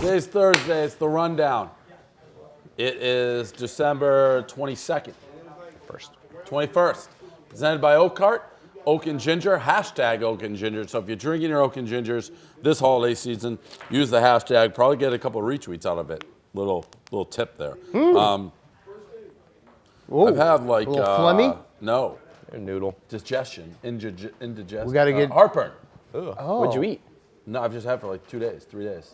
Today's Thursday. It's the Rundown. It is December 22nd. 21st. Presented by Oak Cart, Oak and Ginger, hashtag Oak and Ginger. So if you're drinking your Oak and Gingers this holiday season, use the hashtag. Probably get a couple of retweets out of it. Little tip there. I've had like... a little phlegmy? No. A noodle. Digestion. Indigestion. We got to get... heartburn. Oh. What'd you eat? No, I've just had it for like 2 days, 3 days.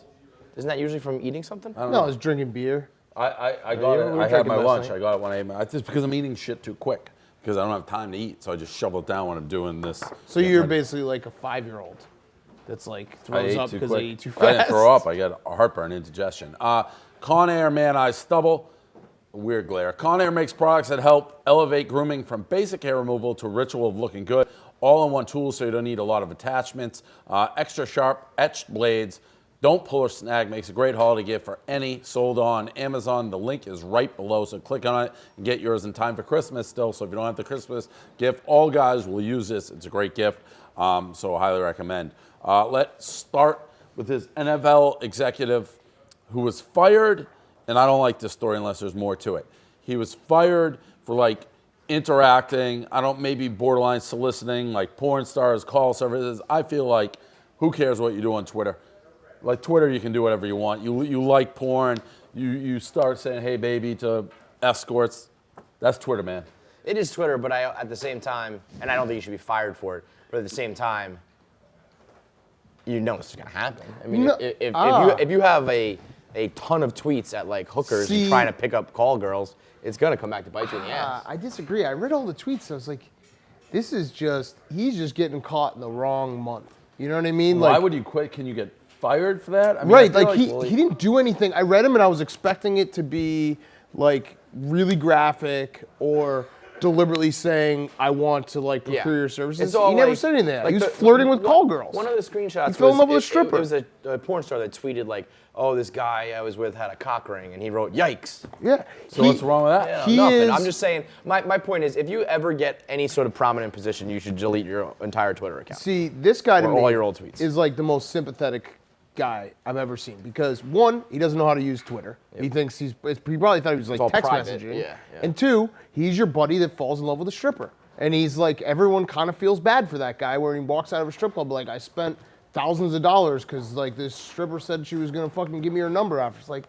Isn't that usually from eating something? No, I was drinking beer. I got it. I had my lunch. I got it when I ate my... It's just because I'm eating shit too quick. Because I don't have time to eat, so I just shovel it down when I'm doing this. So you're basically like a 5-year-old that's like throws up because they eat too fast. I didn't throw up. I got heartburn, indigestion. Con Air Man Eye Stubble. Weird glare. Con Air makes products that help elevate grooming from basic hair removal to a ritual of looking good. All-in-one tool, so you don't need a lot of attachments. Extra sharp etched blades. Don't pull or snag. Makes a great holiday gift for any. Sold on Amazon. The link is right below, so click on it and get yours in time for Christmas still. So if you don't have the Christmas gift, all guys will use this. It's a great gift, so I highly recommend. Let's start with this NFL executive who was fired, and I don't like this story unless there's more to it. He was fired for like interacting, maybe borderline soliciting, like porn stars, call services. I feel like, who cares what you do on Twitter? Like Twitter, you can do whatever you want. You like porn, you start saying, hey, baby, to escorts. That's Twitter, man. It is Twitter, but at the same time, and I don't think you should be fired for it, but at the same time, you know it's going to happen. I mean, No. if you have a ton of tweets at like hookers and trying to pick up call girls, it's going to come back to bite you in the ass. I disagree. I read all the tweets. I was like, this is just, he's just getting caught in the wrong month. You know what I mean? Why like, would you quit? Can you get fired for that? I mean, right, I like he didn't do anything. I read him and I was expecting it to be like really graphic or deliberately saying, I want to like procure your services. He never said anything like that. He was flirting with call girls. One of the screenshots he fell in love with a stripper. It was a porn star that tweeted like, oh, this guy I was with had a cock ring, and he wrote, yikes. Yeah. So what's wrong with that? Yeah, nothing. I'm just saying, my point is, if you ever get any sort of prominent position, you should delete your entire Twitter account. See, this guy to me all your old tweets is like the most sympathetic guy I've ever seen because one, he doesn't know how to use Twitter. Yep. He thinks he probably thought he was like text messaging. Yeah. And two, he's your buddy that falls in love with a stripper. And he's like, everyone kind of feels bad for that guy where he walks out of a strip club like, I spent thousands of dollars because like this stripper said she was gonna fucking give me her number after. It's like,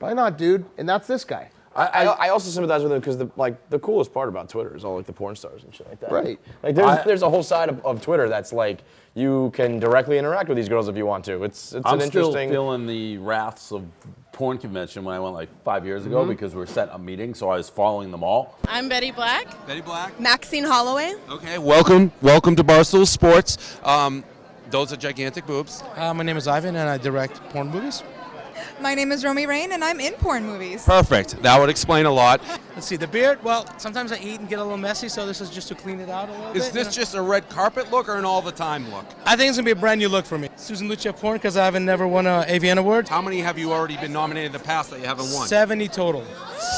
why not, dude? And that's this guy. I also sympathize with him because the coolest part about Twitter is all like the porn stars and shit like that. Right. Like there's a whole side of Twitter that's like you can directly interact with these girls if you want to. It's an interesting. I'm still feeling the wraths of porn convention when I went like 5 years ago because we were set a meeting, so I was following them all. I'm Betty Black. Betty Black. Maxine Holloway. Okay, welcome to Barstool Sports. Those are gigantic boobs. My name is Ivan, and I direct porn movies. My name is Romy Rain, and I'm in porn movies. Perfect. That would explain a lot. Let's see, the beard, well, sometimes I eat and get a little messy, so this is just to clean it out a little bit. Is this just a red carpet look or an all-the-time look? I think it's going to be a brand new look for me. Susan Lucia Porn, because I haven't never won an AVN award. How many have you already been nominated in the past that you haven't won? 70 total.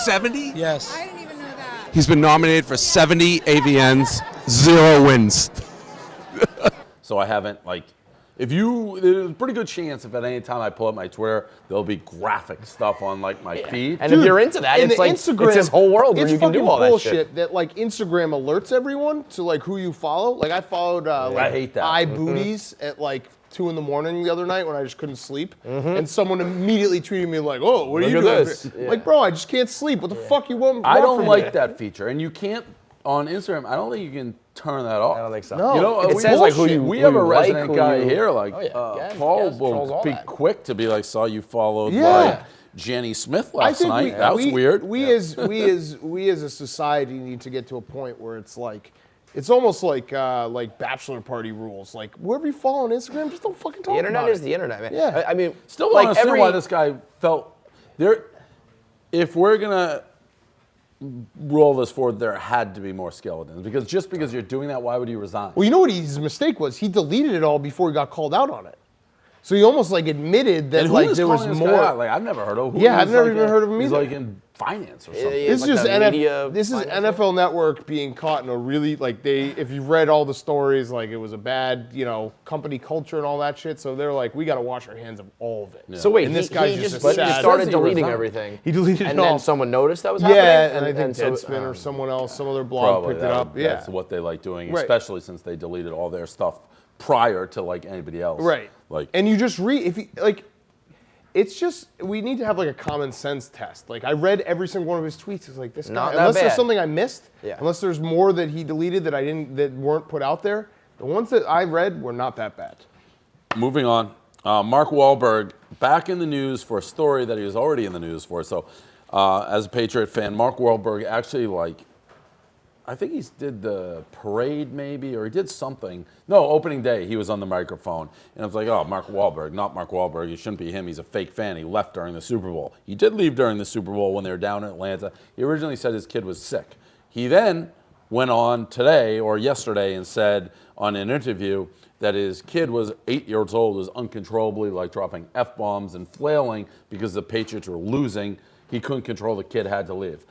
70? Yes. I didn't even know that. He's been nominated for 70 AVNs, 0 wins. So I haven't there's a pretty good chance if at any time I pull up my Twitter, there'll be graphic stuff on like my feed. And if you're into that, it's like Instagram, it's this whole world where you can do all that shit. It's fucking bullshit that like Instagram alerts everyone to like who you follow. Like I followed I hate that. eye booties at like 2 a.m. the other night when I just couldn't sleep, and someone immediately tweeted me like, "Oh, what are you doing?" Yeah. Like, bro, I just can't sleep. What the fuck you want? I don't from like me? that feature, and you can't on Instagram. I don't think you can turn that off. I don't think so. No. You know, It says like who you we have a like, resident who guy you- here, like Paul trolls will all be that. quick to be like, saw you followed Yeah. like Jenny Smith I last think night. That was weird. We as a society need to get to a point where it's like, it's almost like bachelor party rules. Like whoever you follow on Instagram, just don't fucking talk The internet about is it. the internet, man. Yeah. I mean, Still don't understand why this guy felt there. If we're gonna roll this forward, there had to be more skeletons. Because just because you're doing that, why would you resign? Well, you know what his mistake was? He deleted it all before he got called out on it. So he almost like admitted that And who like is there was calling this more. guy out? Like I've never heard of. Yeah, I've never even heard of him He's either. like in finance or something. This Like is just the media this is finance NFL Network being caught in a really if you've read all the stories, like it was a bad, company culture and all that shit. So they're like, we got to wash our hands of all of it. So wait, and this he guy's just just a sad. started He deleting resigned. everything. He deleted and it all. then someone noticed that was happening. Yeah, and I think so- Deadspin or someone else, some other blog Probably picked it up. Yeah, that's what they like doing, Right. especially since they deleted all their stuff prior to like anybody else. right. Like, And you just read if you like. It's just we need to have like a common sense test. Like I read every single one of his tweets. It's like this Not guy. that Unless there's bad. something I missed. Yeah. Unless there's more that he deleted that weren't put out there. The ones that I read were not that bad. moving on. Mark Wahlberg back in the news for a story that he was already in the news for. So, as a Patriot fan, Mark Wahlberg actually I think he did the parade maybe, or he did something. No, opening day, he was on the microphone. And I was like, oh, Mark Wahlberg, not Mark Wahlberg. It shouldn't be him. He's a fake fan. He left during the Super Bowl. He did leave during the Super Bowl when they were down in Atlanta. He originally said his kid was sick. He then went on today or yesterday and said on an interview that his kid was 8 years old, was uncontrollably dropping F-bombs and flailing because the Patriots were losing. He couldn't control the kid, had to leave.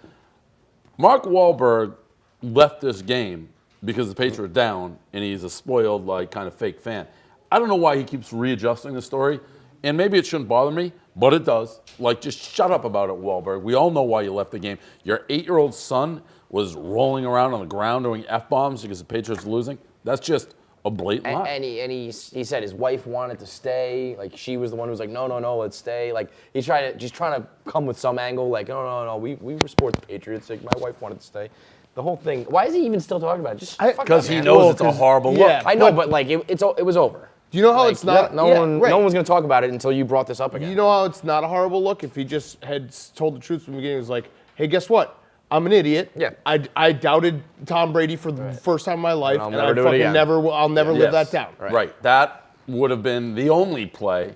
Mark Wahlberg left this game because the Patriots were down, and he's a spoiled, kind of fake fan. I don't know why he keeps readjusting the story, and maybe it shouldn't bother me, but it does. Just shut up about it, Wahlberg. We all know why you left the game. Your 8-year-old son was rolling around on the ground doing F-bombs because the Patriots were losing. That's just a blatant lie. And he said his wife wanted to stay. She was the one who was like, no, let's stay. He's trying to come with some angle. No, we support the Patriots. My wife wanted to stay. The whole thing. Why is he even still talking about it? Just Because he knows it's a horrible look. yeah. I know, but it was over. Do you know how it's not? No one was going to talk about it until you brought this up again. You know how it's not a horrible look if he just had told the truth from the beginning. He was like, hey, guess what? I'm an idiot. Yeah. I doubted Tom Brady for the first time in my life, I'll and never I do it fucking again. I'll never live that down. Right. That would have been the only play,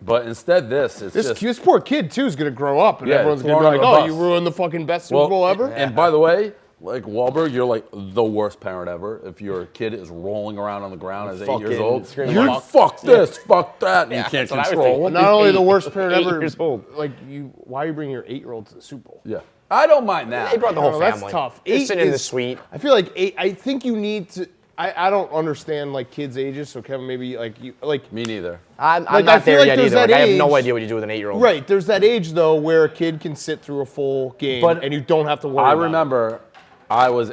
but instead it's just... This poor kid too is gonna grow up, and Yeah, everyone's gonna thrown be like, under a "Oh, bus. you ruined the fucking best Super Bowl ever." And by the way, Wahlberg, you're the worst parent ever. If your kid is rolling around on the ground as 8 years old, screaming, you're fuck this, fuck that, and you can't that's what I was control thinking. him. Not only the worst parent 8 ever, years old. why are you bringing your 8-year-old to the Super Bowl? Yeah. I don't mind that. They brought the whole Oh, family. that's tough. Just sitting in the is- suite. I feel like 8. I think you need to. I don't understand kids' ages. So Kevin, maybe Me neither. I'm I not feel there like yet there's either. that I have no age- idea what you do with an 8-year-old. right. There's that age though where a kid can sit through a full game, But and you don't have to worry. I about it. remember I was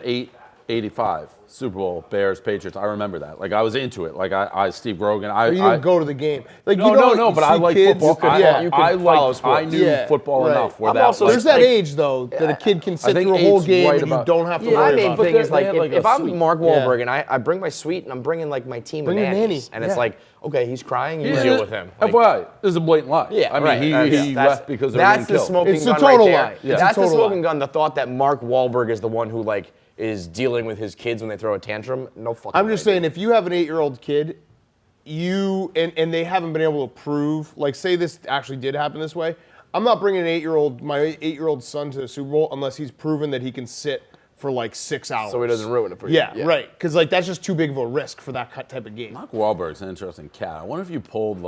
85, Super Bowl, Bears, Patriots. I remember that. I was into it. I Steve Grogan. But you didn't go to the game. No, but I like football. You I follow sports. I knew Yeah, football right. enough where I'm that also- was. There's that age though that a kid can sit think through a whole 8's game right and you about- don't have to My worry main about thing it. is they had, if I'm suite. Mark Wahlberg and I bring my suite and I'm bringing my team Bring of your nannies, nanny, and it's yeah. okay, he's crying, you Yeah, deal with him. FYI, this is a blatant lie. Yeah, I mean, right. he That's- left because they were that's getting the killed. smoking It's a gun total right there. lie. Yeah. That's It's a the total smoking lie. gun. The thought that Mark Wahlberg is the one who is dealing with his kids when they throw a tantrum. No fucking. I'm just way, saying, if you have an 8-year-old kid, and they haven't been able to prove, say this actually did happen this way, I'm not bringing my 8-year-old son to the Super Bowl unless he's proven that he can sit for 6 hours. So he doesn't ruin it for you. Yeah, right. Because that's just too big of a risk for that type of game. Mark Wahlberg's an interesting cat. I wonder if you polled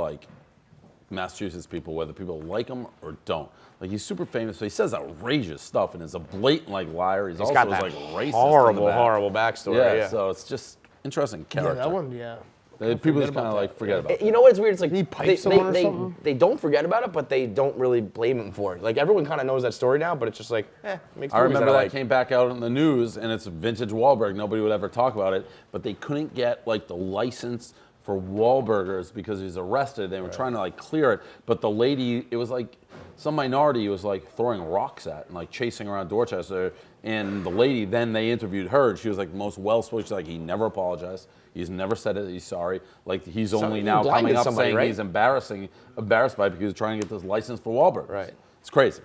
Massachusetts people, whether people like him or don't. He's super famous, so he says outrageous stuff and is a blatant liar. He's also got that racist. horrible, in the back. horrible backstory. Yeah, so it's just interesting character. Yeah, that one, yeah. People just kind of forget about it. You know what's weird? It's he pipe someone or something? they don't forget about it, but they don't really blame him for it. Everyone kind of knows that story now, but it's just makes I movies remember that I that came back out in the news, and it's vintage Wahlberg. Nobody would ever talk about it, but they couldn't get the license for Wahlburgers because he was arrested. They were trying to clear it, but the lady, it was some minority was throwing rocks at and chasing around Dorchester. And the lady, then they interviewed her, and she was the most well-spoken. She's he never apologized. He's never said that he's sorry. He's only he now blinded coming up somebody, saying right? he's embarrassed by it because he's trying to get this license for Wahlberg. Right. It's crazy.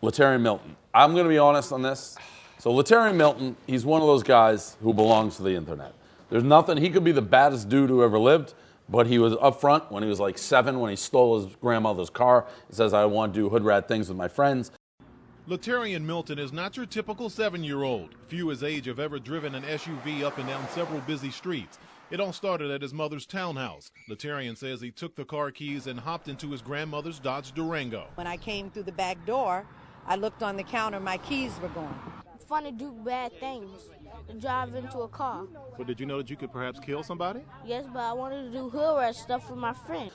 Latarian Milton. I'm going to be honest on this. So Latarian Milton, he's one of those guys who belongs to the internet. There's nothing, he could be the baddest dude who ever lived, but he was up front when he was 7, when he stole his grandmother's car. He says, I want to do hood rat things with my friends. Latarian Milton is not your typical 7-year-old. Few his age have ever driven an SUV up and down several busy streets. It all started at his mother's townhouse. Latarian says he took the car keys and hopped into his grandmother's Dodge Durango. When I came through the back door, I looked on the counter, my keys were gone. It's fun to do bad things, to drive into a car. But did you know that you could perhaps kill somebody? Yes, but I wanted to do hood rat stuff with my friend.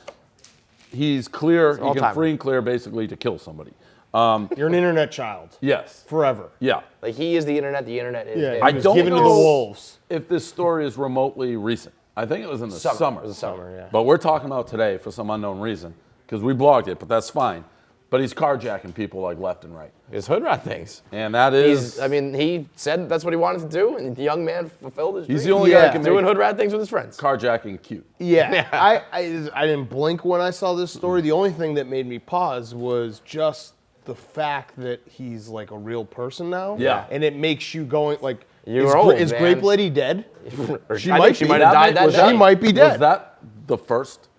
He's clear. He can all-timer. free and clear basically to kill somebody. You're an internet child. Yes. Forever. Yeah. Like he is the internet is. Yeah, him. I he was don't given to the know wolves. if this story is remotely recent. I think it was in the summer. It was the summer, yeah. But we're talking about today for some unknown reason because we blogged it, but that's fine. But he's carjacking people like left and right. His hood rat things. And that is... He said that's what he wanted to do, and the young man fulfilled his dream. He's the only guy Yeah. who can doing make hood rat things with his friends. carjacking cute. Yeah, I didn't blink when I saw this story. The only thing that made me pause was just the fact that he's like a real person now. Yeah. And it makes you going like, You're old, is man. Grape Lady dead? Or She I might think she be. might have That died that was day. She might be dead. Was that the first,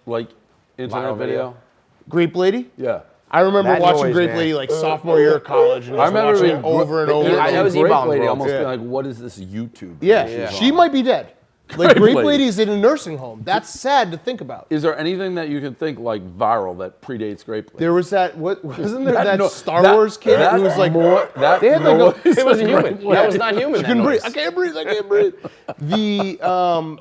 like, internet Viral video? video? Grape Lady? Yeah. I remember That watching noise, Grape man. Lady like sophomore year of college. And I remember watching being it over and over. Yeah, that was Grape E-Bombs Lady World. almost Yeah. being like, what is this YouTube? Yeah, that she's she on? might be dead. Like Grape Grape Lady. Lady's in a nursing home. That's sad to think about. Is there anything that you can think like viral that predates Grape Lady? There was that. What wasn't there that no- Star that- Wars kid that who was like more- that They had like noise a, It wasn't of human. Grape That was Lady. not human. I that couldn't breathe. noise. I can't breathe. I can't breathe. The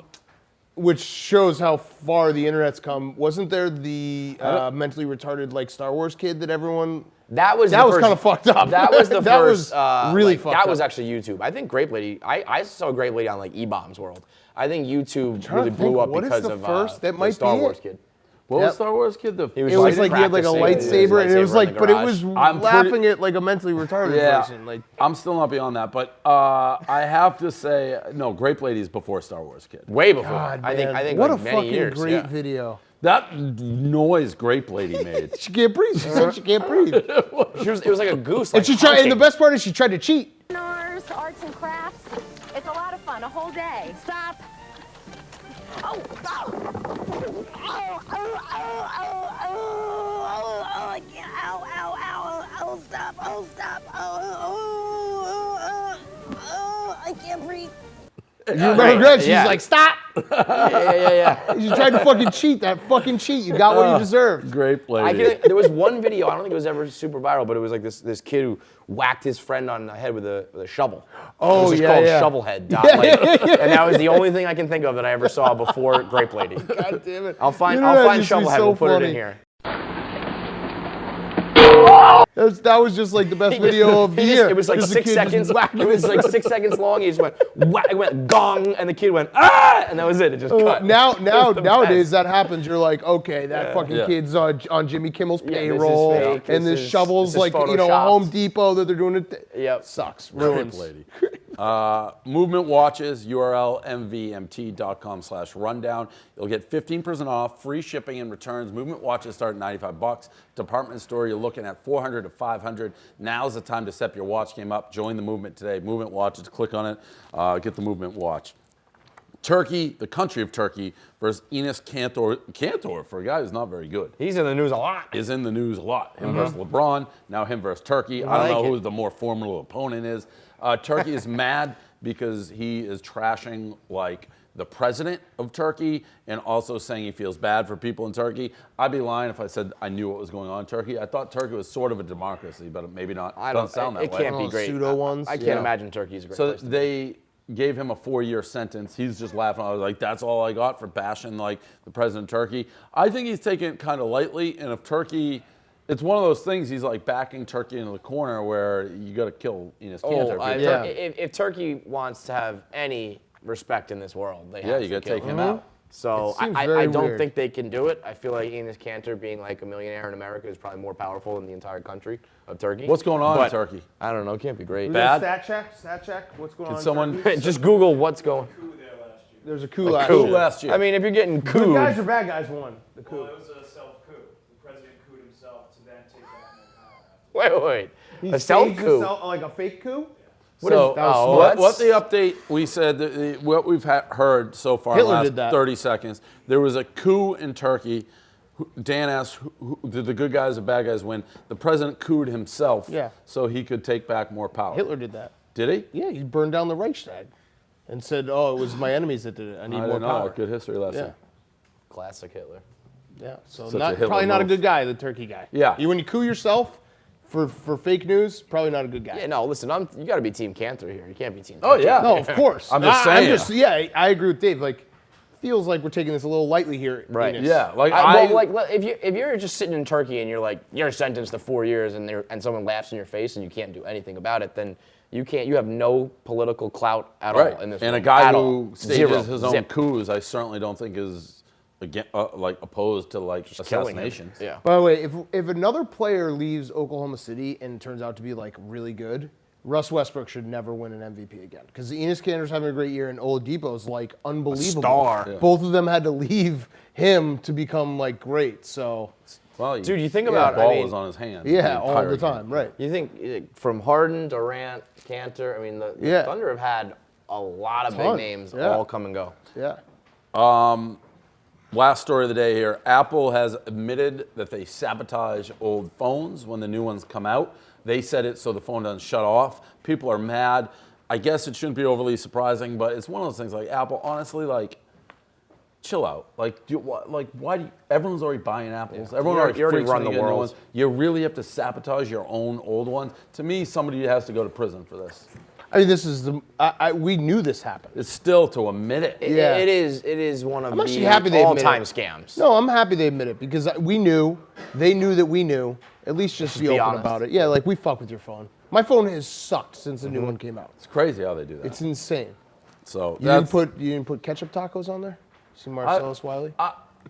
which shows how far the internet's come. Wasn't there the mentally retarded like Star Wars kid that everyone? That was kind of fucked up. That was the That first. was really fucked That up. was actually YouTube. I think Grape Lady. I saw Grape Lady on like E-Bombs World. I think YouTube trying really to blew think, up what is because the of first? That the might Star be Wars it. kid. What Yep. was Star Wars Kid? He was It was like like he had like a practicing lightsaber, and it was lightsaber like, in the but it garage. was I'm laughing pretty- at like a mentally retarded Yeah, person. Like, I'm still not beyond that, but I have to say, no, Grape Lady is before Star Wars Kid. Way before. God, I think what like a many fucking years. great yeah. video. That noise Grape Lady made. She can't breathe. She said she can't breathe. It was like a goose. Like And she tried. And the hunting. best part is she tried to cheat. Arts and crafts. It's a lot of fun, a whole day. Stop. Oh, I can't. Stop. I can't breathe. You remember Greg? She's yeah. like, stop. Yeah. She tried to fucking cheat. That fucking cheat. You got what you deserved. Grape I Lady. can, there was one video. I don't think it was ever super viral, but it was like this kid who whacked his friend on the head with a shovel. Oh, it was just yeah, called yeah. Shovelhead. And that was the only thing I can think of that I ever saw before Grape Lady. God damn it. I'll find Internet used to be Shovelhead. so We'll put it funny. in here. That was just like the best video of the year. It was like Just a 6 kid just seconds. whacking It was his- like 6 seconds long. He just went whack, it went gong, and the kid went ah, and that was it. It just cut. Nowadays that happens. You're like, okay, that fucking Yeah. kid's on Jimmy Kimmel's this is payroll, fake. and This this is- shovel's this is like a photoshopped. Home Depot that they're doing it. Yep. Sucks. Grape Ruins. Lady. Movement watches, URL mvmt.com/rundown. You'll get 15% off, free shipping and returns. Movement watches start at $95. Department store, you're looking at $400 to $500. Now's the time to step your watch game up. Join the movement today. Movement watches, click on it, get the movement watch. Turkey, the country of Turkey, versus Enes Kanter. Kanter, for a guy who's not very good, He's in the news a lot. is in the news a lot. Him versus LeBron, now him versus Turkey. I don't like know who it. the more formidable opponent is. Turkey is mad because he is trashing like the president of Turkey and also saying he feels bad for people in Turkey. I'd be lying if I said I knew what was going on in Turkey. I thought Turkey was sort of a democracy, but maybe not. I Doesn't sound that it way. can't be great. Pseudo ones. I can't Yeah. imagine Turkey's a great So place. to be. they gave him a 4-year sentence. He's just laughing. I was like, that's all I got for bashing like the president of Turkey. I think he's taking it kind of lightly. And if Turkey, it's one of those things. He's like backing Turkey into the corner where you got to kill Enes Kanter. If Turkey wants to have any respect in this world, they have you to got to kill take him out. So It seems I very don't weird. think they can do it. I feel like Enes Kanter being like a millionaire in America is probably more powerful than the entire country of Turkey. What's going on in But Turkey? I don't know. It can't be great. Bad? Stat check. What's going Can on? someone Just Google what's going. There's a coup last coup year. last year? I mean, if you're getting Good guys cooed, or bad guys won the coup. Well, it was a self-coup. The president couped himself to then take back more power. wait. He A self staged coup. like a fake coup. So that was smart. what the update we said, what we've heard so far in Hitler the last did that. 30 seconds, there was a coup in Turkey. Dan asked, did the good guys or bad guys win? The president couped himself Yeah. so he could take back more power. Hitler did that. Did he? Yeah, he burned down the Reichstag. and said, "Oh, it was my enemies that did it. I need more didn't know power." that. Good history lesson. Yeah. Classic Hitler. Yeah. So Such a Hitler probably not a move. good guy, the turkey guy. Yeah. When you coup yourself for fake news, probably not a good guy. Yeah, no, listen, you got to be Team Cantor here. You can't be Team. Oh yeah. No, of course. I'm just saying. Yeah, I agree with Dave. Like, feels like we're taking this a little lightly here. Right. Enes. Yeah. Like well, like if you're just sitting in Turkey and you're like you're sentenced to 4 years and someone laughs in your face and you can't do anything about it, then you have no political clout at right. all in this. And room, a guy at who all. stages Zero. his own Zip. coups, I certainly don't think is like opposed to like Killing him. assassinations. Yeah. By the way, if another player leaves Oklahoma City and turns out to be like really good, Russ Westbrook should never win an MVP again because Enes Kanter's having a great year and Oladipo's like unbelievable. star. Yeah. Both of them had to leave him to become like great. So Well, Dude, you think the about- ball I mean- was on his hand. yeah, all entire the time, game. right? You think from Harden, Durant, Cantor? I mean, the Yeah. Thunder have had a lot of big Ton. names Yeah. all come and go. Yeah. Last story of the day here. Apple has admitted that they sabotage old phones when the new ones come out. They said it so the phone doesn't shut off. People are mad. I guess it shouldn't be overly surprising, but it's one of those things like Apple, honestly, like, chill out. Like, why do you, everyone's already buying Apples. Yeah. Everyone You already freaks run when the you get new world. ones. You really have to sabotage your own old ones. To me, somebody has to go to prison for this. I mean, this is we knew this happened. It's still to admit it. Yeah. It is one of I'm actually the happy they admit all-time it. scams. No, I'm happy they admit it because we knew, they knew that we knew. At least just be open honest. about it. Yeah, like we fuck with your phone. My phone has sucked since the new one came out. It's crazy how they do that. It's insane. So You didn't put ketchup tacos on there? See Marcellus Wiley?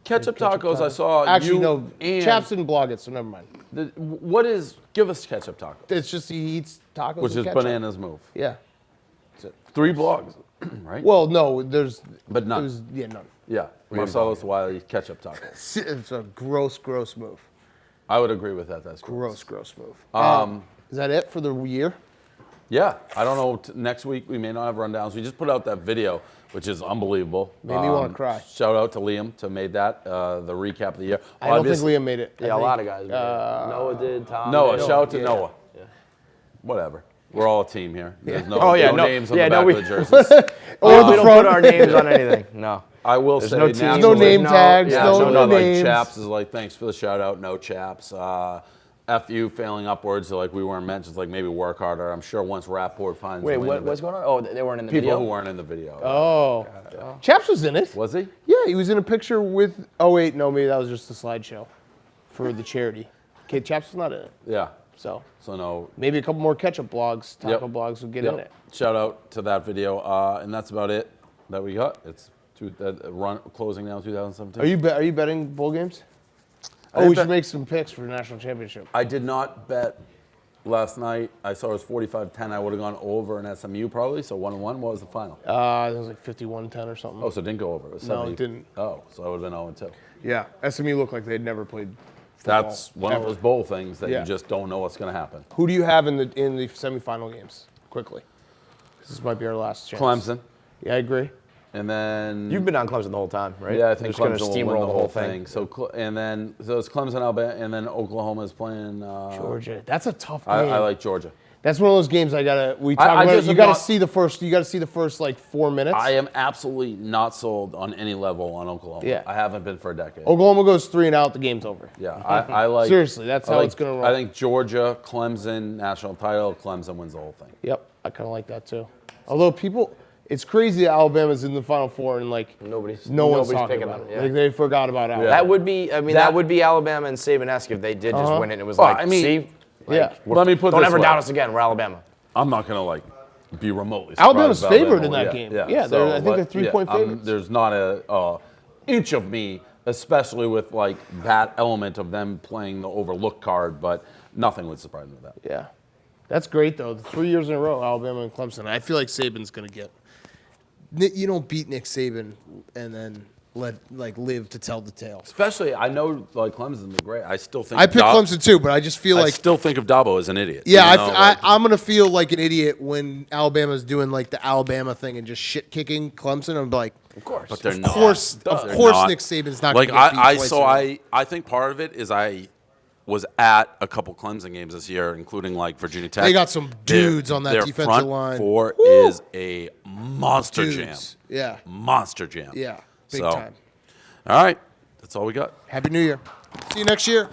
ketchup tacos. I saw Actually, you no. and Chaps didn't blog it, so never mind. give us ketchup tacos, It's just he eats tacos. which with is ketchup. Bananas move. Yeah. 3 blogs, right? Well, no, there's. But none. None. Yeah, Marcellus Wiley ketchup tacos. It's a gross move. I would agree with that. That's gross. Gross move. Is that it for the year? Yeah, I don't know. Next week we may not have rundowns. We just put out that video, which is unbelievable. Made me wanna cry. Shout out to Liam to made that the recap of the year. I don't think Liam made it. I Yeah, a think- lot of guys. Noah did. Tom. Noah, did. shout out to yeah. Noah. Whatever. We're all a team here. There's no, Oh, yeah, no no- names on yeah, the no, back we- of the jerseys. Or we the don't front. put our names on anything. No. I will There's say no teams. nationally- No name tags, Yeah, no like names. Chaps is like, thanks for the shout out, no Chaps. F you failing upwards, so like we weren't mentioned, like maybe work harder. I'm sure once Rapport finds Wait, the wind of what's it- going on? Oh, they weren't in the People video. who weren't in the video. Oh. Chaps was in it. Was he? Yeah, he was in a picture with. Oh wait, no, maybe that was just a slideshow for the charity. Okay, Chaps was not in it. Yeah. So No. maybe a couple more ketchup blogs, taco Yep. blogs will get Yep. in it. Shout out to that video, and that's about it that we got. It's closing now 2017. Are you betting bowl games? I Oh, didn't we should bet- make some picks for the national championship. I did not bet last night. I saw it was 45-10. I would have gone over in SMU probably. So 1-1. What was the final? It was like 51-10 or something. Oh, so it didn't go over. It was No, 70. it didn't. Oh, so I would have been 0-2. Yeah, SMU looked like they'd never played football. That's one ever. of those bowl things that Yeah. you just don't know what's going to happen. Who do you have in the semifinal games? Quickly, 'cause this might be our last chance. Clemson. Yeah, I agree. And then You've been on Clemson the whole time, right? Yeah, I think They're just Clemson gonna will win steamroll the whole thing. So so it's Clemson, Alabama, and then Oklahoma is playing. Georgia. That's a tough game. I like Georgia. That's one of those games we talk I about. just You am got to not- see the first. You got to see the first like 4 minutes. I am absolutely not sold on any level on Oklahoma. Yeah. I haven't been for a decade. Oklahoma goes 3 and out. The game's over. Yeah, I like. Seriously, that's I how like- it's gonna roll. I think Georgia, Clemson, national title. Clemson wins the whole thing. Yep, I kind of like that too. Although it's crazy that Alabama's in the Final Four and like no one's talking picking about on it. it, yeah. Like they forgot about Alabama. That would be. I mean, that would be Alabama and Saban-esque if they did just win it. And it was like, see, yeah. Let me put don't this ever way. doubt us again. We're Alabama. I'm not gonna like be remotely. Alabama's surprised about favored in Alabama. that game. Yeah, Yeah, I think they're 3-point favorites. There's not a inch of me, especially with like that element of them playing the overlook card. But nothing would surprise me with that. Yeah, that's great though. 3 years in a row, Alabama and Clemson. I feel like Saban's gonna get. You don't beat Nick Saban and then live to tell the tale. Especially, I know like Clemson's been great. I still think I picked Clemson too, but I just feel I like still think of Dabo as an idiot. yeah, even though, like, I'm gonna feel like an idiot when Alabama's doing like the Alabama thing and just shit kicking Clemson. I'm like, Of course. but they're of not. course, They're of course, not. Nick Saban's not Like gonna get beat I twice so in a row. I think part of it is I was at a couple Clemson games this year, including like Virginia Tech. They got some dudes on that their defensive front line. four Woo! is a monster jam. dudes. Yeah. Monster jam. Yeah. Big So, time. All right. That's all we got. Happy New Year. See you next year.